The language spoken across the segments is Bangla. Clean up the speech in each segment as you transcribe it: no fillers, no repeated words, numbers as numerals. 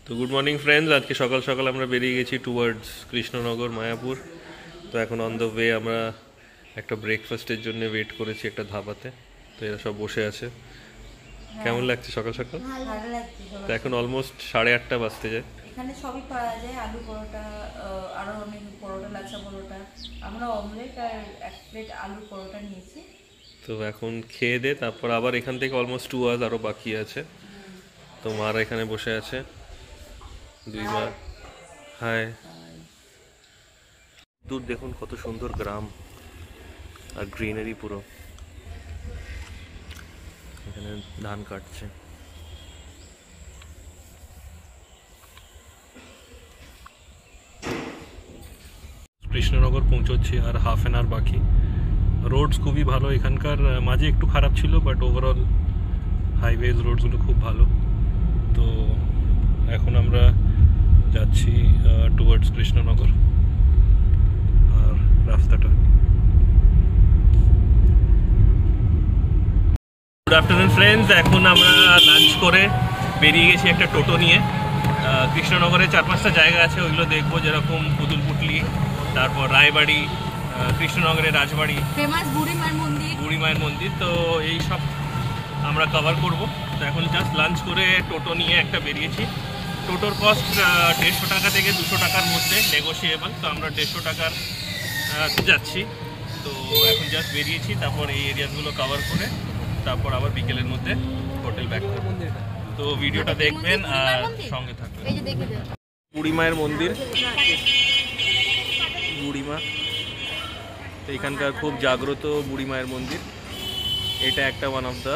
তো গুড মর্নিং ফ্রেন্ডস, আজকে সকাল সকাল আমরা বেরিয়ে গেছি টুয়ার্ডস কৃষ্ণনগর মায়াপুর। তো এখন অন দ্য ওয়ে আমরা একটা ব্রেকফাস্টের জন্য ওয়েট করেছি একটা ধাবাতে। তো এরা সব বসে আছে। কেমন লাগছে সকাল সকাল? ভালো লাগছে। তো এখন অলমোস্ট 8:30 বাজতে যায়। এখানে সবই পাওয়া যায়, আলু পরোটা, আরো অনেক পরোটা, লাচ্ছা পরোটা। আমরা অমলেট আর এক প্লেট আলু পরোটা নিয়েছি। তো এখন খেয়ে দে, তারপর আবার এখান থেকে অলমোস্ট 2 আওয়ার্স আরও বাকি আছে। তো মারা এখানে বসে আছে, দুই মা। হাই। দূর দেখুন কত সুন্দর গ্রাম আর গ্রিনারি পুরো। এখানে ধান কাটছে। কৃষ্ণনগর পৌঁছচ্ছি, আর হাফ অ্যান আওয়ার বাকি। রোডস খুবই ভালো এখানকার, মাঝে একটু খারাপ ছিল, বাট ওভারঅল হাইওয়েজ রোডসগুলো খুব ভালো। তো এখন আমরা যাচ্ছি টুয়ার্ডস কৃষ্ণনগর। আর রাস্তাটা গুড আফটারনুন ফ্রেন্ডস, এখন আমরা লাঞ্চ করে বেরিয়ে গেছি একটা টোটো নিয়ে। কৃষ্ণনগরে 4-5টা জায়গা আছে, ওইগুলো দেখবো, যেরকম পুতুল পুটলি, তারপর রায়বাড়ি, কৃষ্ণনগরের রাজবাড়ি, ফেমাস বুড়ি মায়ের মন্দির। তো এই সব আমরা কভার করব। তো এখন জাস্ট লাঞ্চ করে টোটো নিয়ে একটা বেরিয়েছি। টোটোর কস্ট 150 টাকা থেকে 200 টাকার মধ্যে, নেগোশিয়েবল। তো আমরা 150 টাকার যাচ্ছি। তো এখন জাস্ট বেরিয়েছি, তারপর এই এরিয়াগুলো কভার করে তারপর আবার বিকেলের মধ্যে হোটেল ব্যাক করব। তো ভিডিওটা দেখবেন আর সঙ্গে থাকবেন। বুড়ি মায়ের মন্দির, বুড়িমা। তো এখানকার খুব জাগ্রত বুড়ি মায়ের মন্দির। এটা একটা ওয়ান অফ দ্য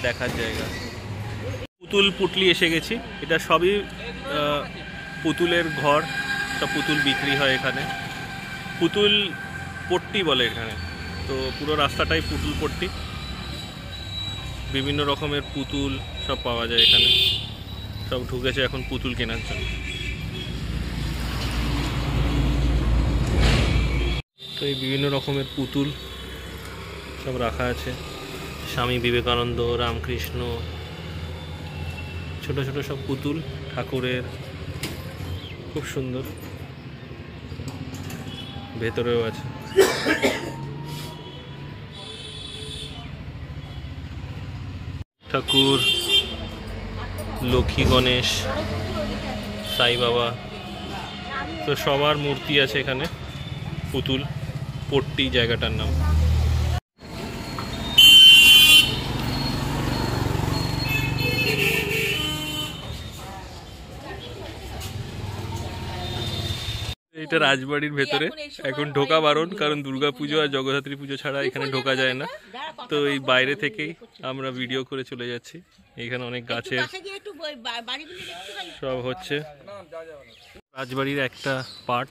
দেখার জায়গা। পুতুল পুটলি এসে গেছি। এটা সবই পুতুলের ঘর, সব পুতুল বিক্রি হয় এখানে। পুতুল পট্টি বলে এখানে। তো পুরো রাস্তাটাই পুতুল পট্টি, বিভিন্ন রকমের পুতুল সব পাওয়া যায় এখানে। সব ঢুকেছে এখন পুতুল কেনার জন্য। তো এই বিভিন্ন রকমের পুতুল সব রাখা আছে। স্বামী বিবেকানন্দ, রামকৃষ্ণ, ছোট ছোট সব পুতুল ঠাকুরের, খুব সুন্দর। ভেতরেও আছে। ঠাকুর, লক্ষ্মী, গণেশ, সাই বাবা, তো সবার মূর্তি আছে এখানে। পুতুল পট্টি জায়গাটার নাম। এটা রাজবাড়ির ভেতরে। এখন ঢোকা বারণ, কারণ দুর্গাপুজো আর জগদ্ধাত্রী পুজো ছাড়া এখানে ঢোকা যায় না। তো এই বাইরে থেকেই আমরা ভিডিও করে চলে যাচ্ছি। এখানে অনেক গাছের সব হচ্ছে। রাজবাড়ির একটা পার্ট।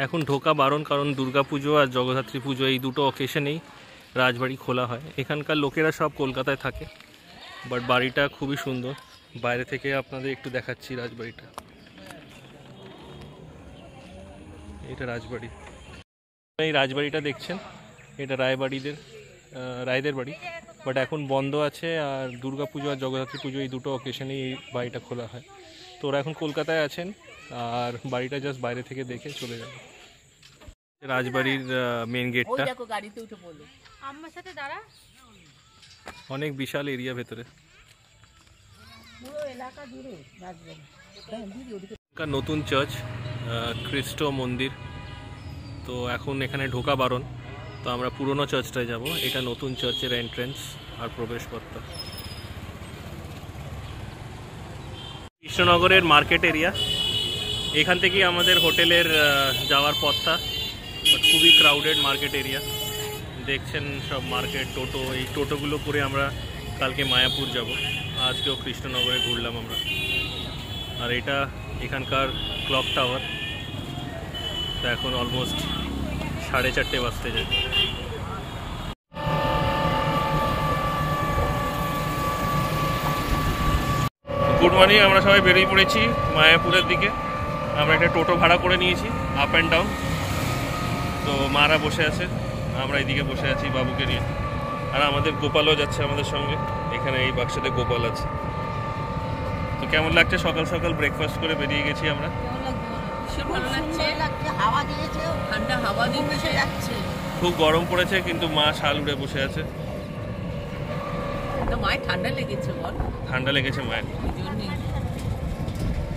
এখন ঢোকা বারণ, কারণ দুর্গাপুজো আর জগদ্ধাত্রী পুজো এই দুটো অকেশনেই রাজবাড়ি খোলা হয়। এখানকার লোকেরা সব কলকাতায় থাকে, বাট বাড়িটা খুবই সুন্দর। বাইরে থেকে আপনাদের একটু দেখাচ্ছি রাজবাড়িটা। এটা রাজবাড়ি। এই রাজবাড়িটা দেখছেন, এটা রায়দের বাড়ি, বাট এখন বন্ধ আছে। আর দুর্গাপুজো আর জগদ্ধাত্রী পুজো এই দুটো অকেশনেই এই বাড়িটা খোলা হয়। তো ওরা এখন কলকাতায় আছেন, আর বাড়িটা জাস্ট বাইরে থেকে দেখে চলে যাবে। রাজবাড়ির মেন গেটটা, অনেক বিশাল এরিয়া ভেতরে। নতুন চার্চ, খ্রিস্ট মন্দির। তো এখন এখানে ঢোকা বারণ, তো আমরা পুরনো চার্চটায় যাব। এটা নতুন চার্চের এন্ট্রেন্স আর প্রবেশপথটা। কৃষ্ণনগরের মার্কেট এরিয়া, এখান থেকেই আমাদের হোটেলের যাওয়ার পথটা। বাট খুবই ক্রাউডেড মার্কেট এরিয়া। দেখছেন সব মার্কেট, টোটো। এই টোটোগুলো করে আমরা কালকে মায়াপুর যাব। আজকেও কৃষ্ণনগরে ঘুরলাম আমরা। আর এটা এখানকার ক্লক টাওয়ার। তো এখন অলমোস্ট 4:30 বাজতে যায়। গুড মর্নিং, আমরা সবাই বেরিয়ে পড়েছি মায়াপুরের দিকে। আমরা একটা টোটো ভাড়া করে নিয়েছি, আপ অ্যান্ড ডাউন। তো মারা বসে আছে, আমরা এইদিকে বসে আছি বাবুকে নিয়ে। আর আমাদের গোপালও যাচ্ছে আমাদের সঙ্গে। এখানে এই বাক্সতে গোপাল আছে। তো কেমন লাগছে সকাল সকাল ব্রেকফাস্ট করে বেরিয়ে গেছি আমরা? ভালো লাগছে, হাওয়া দিয়েছে, ঠান্ডা হাওয়া দিয়েছে যাচ্ছে। খুব গরম পড়েছে কিন্তু মা শাল উড়ে বসে আছে। মায়ের ঠান্ডা লেগেছে, বল? ঠান্ডা লেগেছে মায়ের।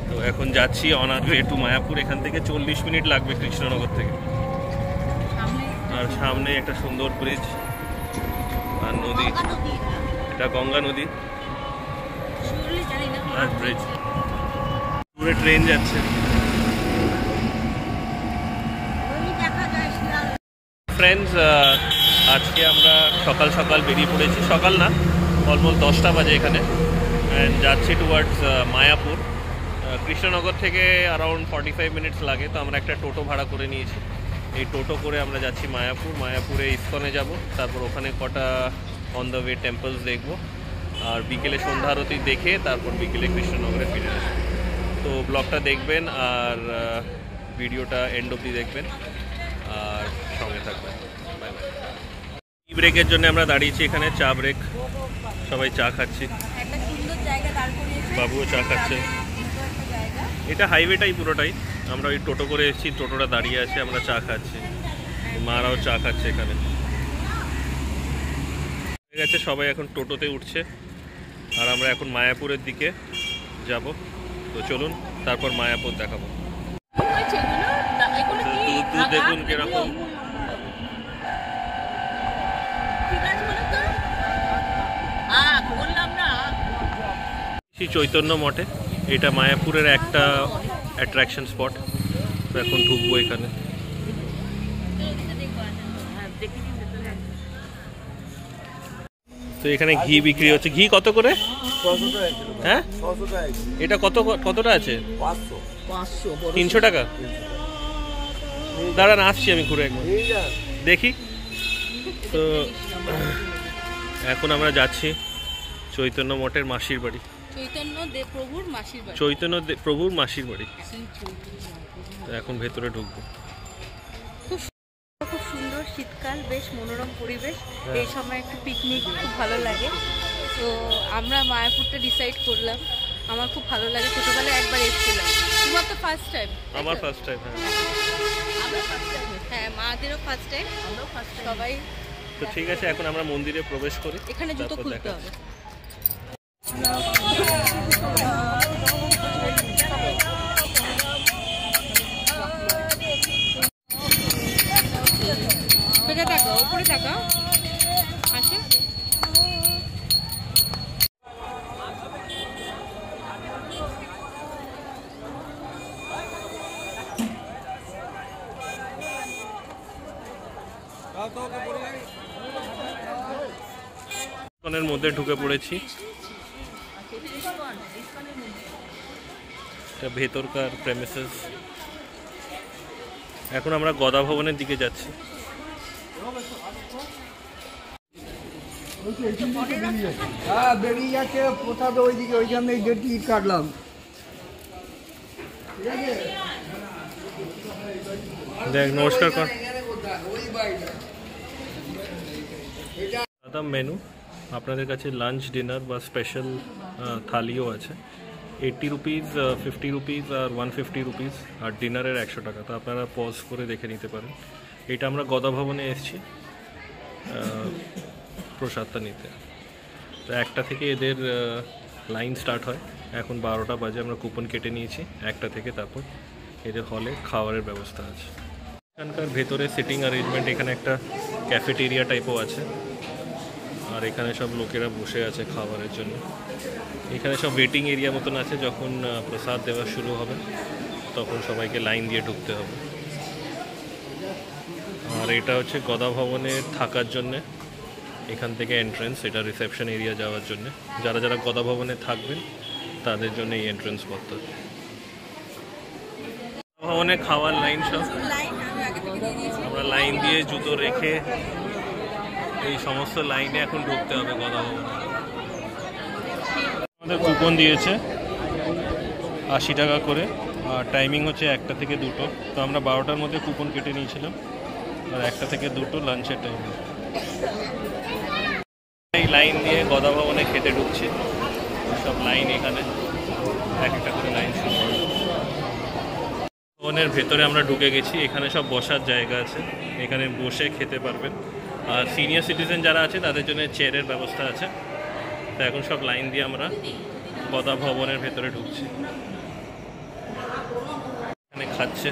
তো এখন যাচ্ছি on our way to Mayapur. এখান থেকে 40 মিনিট লাগবে কৃষ্ণনগর থেকে। আর সামনে একটা সুন্দর ব্রিজ আর নদী, এটা গঙ্গা নদী আর ব্রিজ। দূরে ট্রেন যাচ্ছে। ফ্রেন্ডস, আজকে আমরা সকাল সকাল বেরিয়ে পড়েছি। সকাল না, অলমোস্ট 10টা বাজে এখানে। অ্যান্ড যাচ্ছি টুয়ার্ডস মায়াপুর। কৃষ্ণনগর থেকে অ্যারাউন্ড 45 মিনিটস লাগে, তো আমরা একটা টোটো ভাড়া করে নিয়েছি। এই টোটো করে আমরা যাচ্ছি মায়াপুর। মায়াপুরে ইস্কনে যাব, তারপর ওখানে কটা অন দ্য ওয়ে টেম্পলস দেখব, আর বিকেলে সন্ধ্যা আরতি দেখে তারপর বিকেলে কৃষ্ণনগরে ফিরে আসবো। তো ব্লগটা দেখবেন আর ভিডিওটা এন্ড অবধি দেখবেন আর সঙ্গে থাকবেন। Bye bye. টি ব্রেকের জন্য আমরা দাঁড়িয়েছি এখানে, চা ব্রেক। সবাই চা খাচ্ছি, বাবুও চা খাচ্ছে। এটা হাইওয়েটাই পুরোটাই। আমরা ওই টোটো করে এসেছি, টোটোটা দাঁড়িয়ে আছে, আমরা চা খাচ্ছি, মারাও চা খাচ্ছে এখানে। ঠিক আছে, সবাই এখন টোটোতে উঠছে আর আমরা এখন মায়াপুরের দিকে যাব। তো চলুন, তারপর মায়াপুর দেখাবো। দুধ দেখুন কিরকম। চৈতন্য মঠে, এটা মায়াপুরের একটা অ্যাট্রাকশন স্পট। তো এখন ঢুকবো এখানে। তো এখানে ঘি বিক্রি হচ্ছে। ঘি কত করে? হ্যাঁ, এটা কতটা আছে? 300 টাকা। দাঁড়ান, আসছি আমি ঘুরে একবার দেখি। তো এখন আমরা যাচ্ছি চৈতন্য মঠের মাসির বাড়ি। চৈতন্য প্রভুর মাসির বাড়ি। এখন ভেতরে ঢুকবো। খুব সুন্দর শীতকাল, বেশ মনোরম পরিবেশ। এই সময় একটু পিকনিক খুব ভালো লাগে। তো আমরা মায়াপুরটা ডিসাইড করলাম। আমার খুব ভালো লাগে, ছোটবেলায় একবার এসেছিলাম। তোমার তো ফার্স্ট টাইম? আমার ফার্স্ট টাইম। হ্যাঁ, মাদেরও ফার্স্ট টাইম, আমরাও ফার্স্ট টাইম সবাই। তো ঠিক আছে, এখন আমরা মন্দিরে প্রবেশ করি। এখানে জুতো খুলতে হবে। উপরে থাকা আছে। ইস্কনের মধ্যে ঢুকে পড়েছি। এটা ভেতরকার প্রেমিসেস। এখন আমরা গদা ভবনের দিকে যাচ্ছি। হ্যাঁ, বেরিয়ে যাচ্ছে প্রসাদ ওইদিকে, ওইখানে টিকিট কাটলাম। দেখ, নমস্কার কর। দাদা, মেনু আপনাদের কাছে লাঞ্চ, ডিনার বা স্পেশাল থালিও আছে। 80 রুপিস, 50 রুপিস আর 150 রুপিস, আর ডিনারের 100 টাকা। তো আপনারা পজ করে দেখে নিতে পারেন। এটা আমরা গদা ভবনে এসেছি প্রসাদটা নিতে। তো 1টা থেকে এদের লাইন স্টার্ট হয়। এখন 12টা বাজে, আমরা কুপন কেটে নিয়েছি 1টা থেকে। তারপর এদের হলে খাবারের ব্যবস্থা আছে। এখানকার ভেতরে সিটিং অ্যারেঞ্জমেন্ট, এখানে একটা ক্যাফেটেরিয়া টাইপও আছে। আর এখানে সব লোকেরা বসে আছে খাবারের জন্য। এখানে সব ওয়েটিং এরিয়া মতন আছে। যখন প্রসাদ দেওয়া শুরু হবে তখন সবাইকে লাইন দিয়ে ঢুকতে হবে। আর এটা হচ্ছে গদা ভবনে থাকার জন্যে, এখান থেকে এন্ট্রেন্স। এটা রিসেপশন এরিয়া যাওয়ার জন্য। যারা যারা গদা ভবনে থাকবেন তাদের জন্য এই এন্ট্রেন্স পথটা। ভবনে খাওয়ার লাইন সব। আমরা লাইন দিয়ে জুতো রেখে এই সমস্ত লাইনে এখন ঢুকতে হবে গদা ভবনে। আমাদের কুপন দিয়েছে 80 টাকা করে, আর টাইমিং হচ্ছে 1টা থেকে 2টো। তো আমরা 12টার মধ্যে কুপন কেটে নিয়েছিলাম, আর 1টা থেকে 2টো লাঞ্চের টাইম। এই লাইন দিয়ে গদা ভবনে খেতে ঢুকছি। সব লাইন এখানে। এক একটা করে লাইন শুরু হবে। ভবনের ভেতরে আমরা ঢুকে গেছি, এখানে সব বসার জায়গা আছে, এখানে বসে খেতে পারবেন। আর সিনিয়র সিটিজেন যারা আছে তাদের জন্য চেয়ারের ব্যবস্থা আছে। তো এখন সব লাইন দিয়ে আমরা গদা ভবনের ভেতরে ঢুকছি। এখানে খাচ্ছে,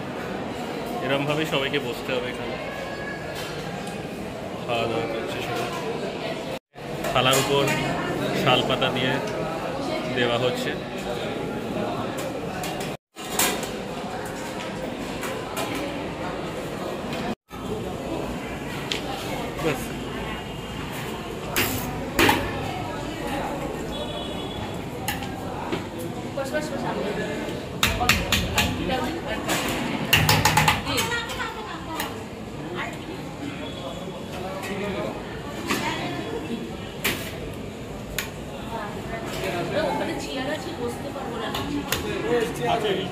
এরমভাবেই সবাইকে বসতে হবে এখানে। খাওয়া দাওয়া করছে সবাই, থালার উপর শাল পাতা দিয়ে দেওয়া হচ্ছে। ব্যাস।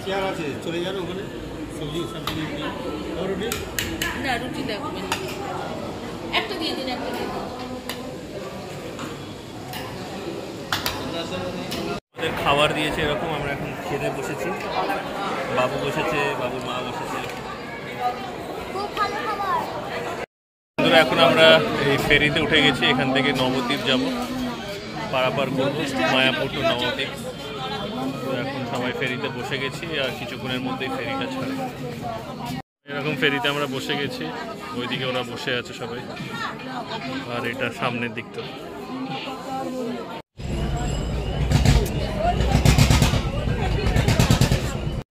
চেয়ার আছে, চলে যান ওখানে সবজি না রুটি দেখবেন, একটা দিয়ে দিন, একটা দিয়ে দিন। আমাদের খাবার দিয়েছে এরকম, আমরা এখন খেতে বসেছি। বাবু বসেছে, বাবুর মা বসেছে। বন্ধুরা, এখন আমরা এই ফেরিতে উঠে গেছি, এখান থেকে নবদ্বীপ যাব, পারাপার করব মায়াপুর টু নবদ্বীপ। তো এখন সবাই ফেরিতে বসে গেছি, আর কিছুক্ষণের মধ্যেই ফেরিটা ছাড়ে। এরকম ফেরিতে আমরা বসে গেছি, ওইদিকে ওরা বসে আছে সবাই, আর এটা সামনের দিকটা।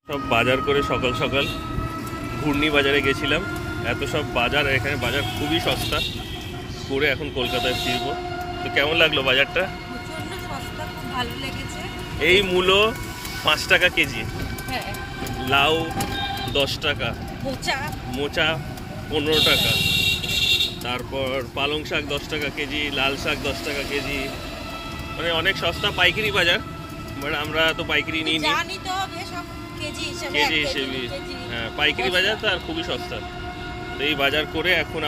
সব বাজার করে সকাল সকাল ঘূর্ণি বাজারে গেছিলাম। এত সব বাজার, এখানে বাজার খুবই সস্তা করে এখন কলকাতায় ফিরবো। তো কেমন লাগলো বাজারটা? প্রচন্ড সস্তা, খুব ভালো লেগেছে। এই মূলো 5 টাকা কেজি, হ্যাঁ, লাউ 10 টাকা, মোচা 15 টাকা, তারপর পালং শাক 10 টাকা কেজি, লাল শাক 10 টাকা কেজি, মানে অনেক সস্তা পাইকারি বাজার। বাট আমরা তো পাইকারি নিই নি, জানি তো হবে সব কেজি হিসেবে, কেজি হিসেবে। হ্যাঁ, পাইকারি বাজার তো আর খুবই সস্তা। তো এই বাজার করে এখন